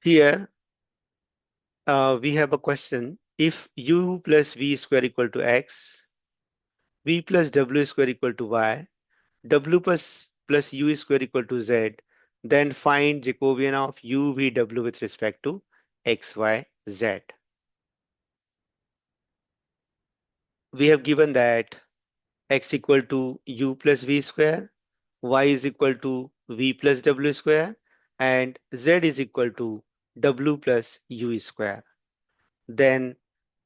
Here we have a question. If u plus v square equal to x, v plus w square equal to y, w plus u square equal to z, then find Jacobian of u v w with respect to x, y, z. We have given that x equal to u plus v square, y is equal to v plus w square, and z is equal to w plus u square. Then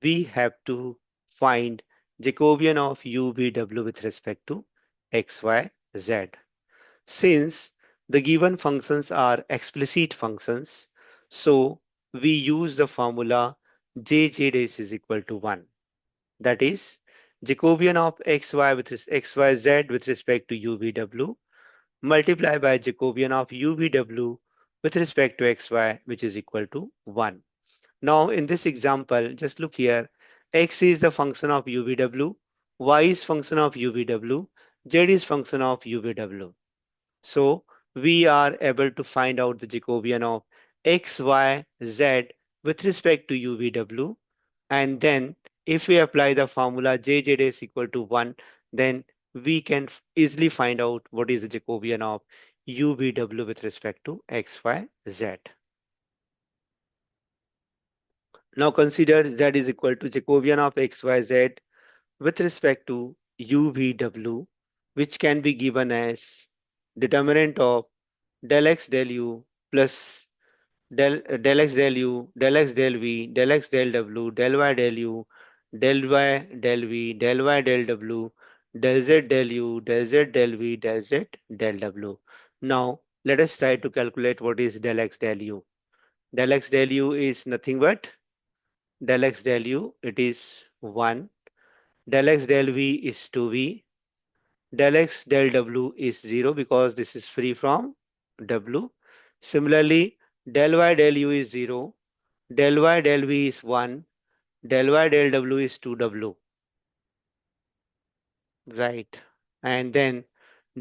we have to find Jacobian of u v w with respect to x, y, z. Since the given functions are explicit functions, so we use the formula jj dash is equal to 1. That is Jacobian of xy with xyz with respect to uvw multiplied by Jacobian of uvw with respect to xy, which is equal to 1. Now in this example, just look here. X is the function of uvw, y is function of uvw, z is function of uvw. So we are able to find out the Jacobian of x, y, z with respect to uvw, and then if we apply the formula jz is equal to 1, then we can easily find out what is the Jacobian of uvw with respect to x, y, z. Now consider z is equal to Jacobian of x, y, z with respect to uvw, which can be given as determinant of del x del u plus del x del u, del x del v, del x del w, del y del u, del y del v, del y del w, del z del u, del z del v, del z del w. Now let us try to calculate what is del x del u. Del x del u is nothing but del x del u, it is 1. Del x del v is 2v. Del x del w is 0 because this is free from w. Similarly, del y del u is 0. Del y del v is 1. Del y del w is 2w. Right. And then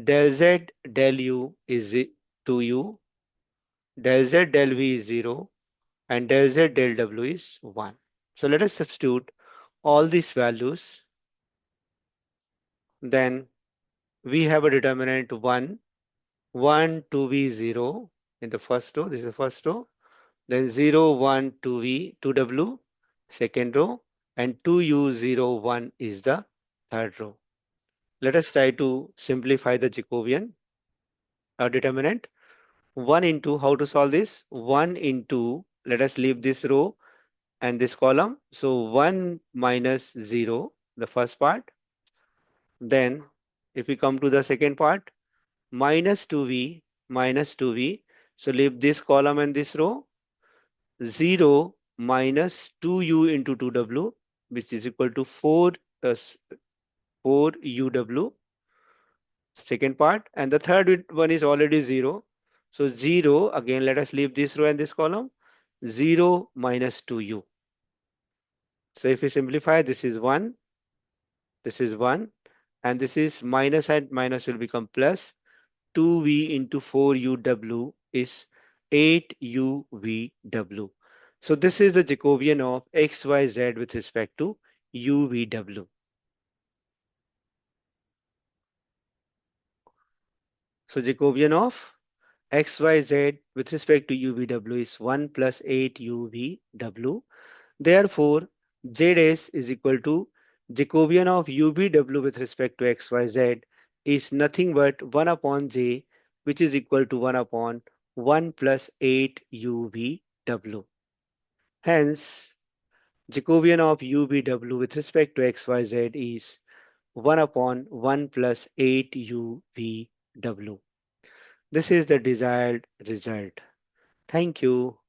del z del u is 2u. Del z del v is 0. And del z del w is 1. So let us substitute all these values. Then we have a determinant 1, 1, 2v, 0 in the first row. This is the first row. Then 0, 1, 2v, 2w, second row, and 2u, 0, 1 is the third row. Let us try to simplify the Jacobian determinant. 1 into, how to solve this? 1 into, let us leave this row and this column. So 1 minus 0, the first part. Then if we come to the second part, minus 2v, minus 2v. So leave this column and this row. 0 minus 2u into 2w, which is equal to 4uw, second part. And the third one is already 0. So 0, again, let us leave this row and this column. 0 minus 2u. So if we simplify, this is 1, this is 1, and this is minus and minus will become plus. 2v into 4uw is 8uvw. So this is the Jacobian of xyz with respect to uvw. So Jacobian of xyz with respect to uvw is 1 plus 8uvw. Therefore, z is equal to Jacobian of uvw with respect to xyz is nothing but 1 upon j, which is equal to 1 upon 1 plus 8uvw. Hence, Jacobian of uvw with respect to xyz is 1 upon 1 plus 8uvw. This is the desired result. Thank you.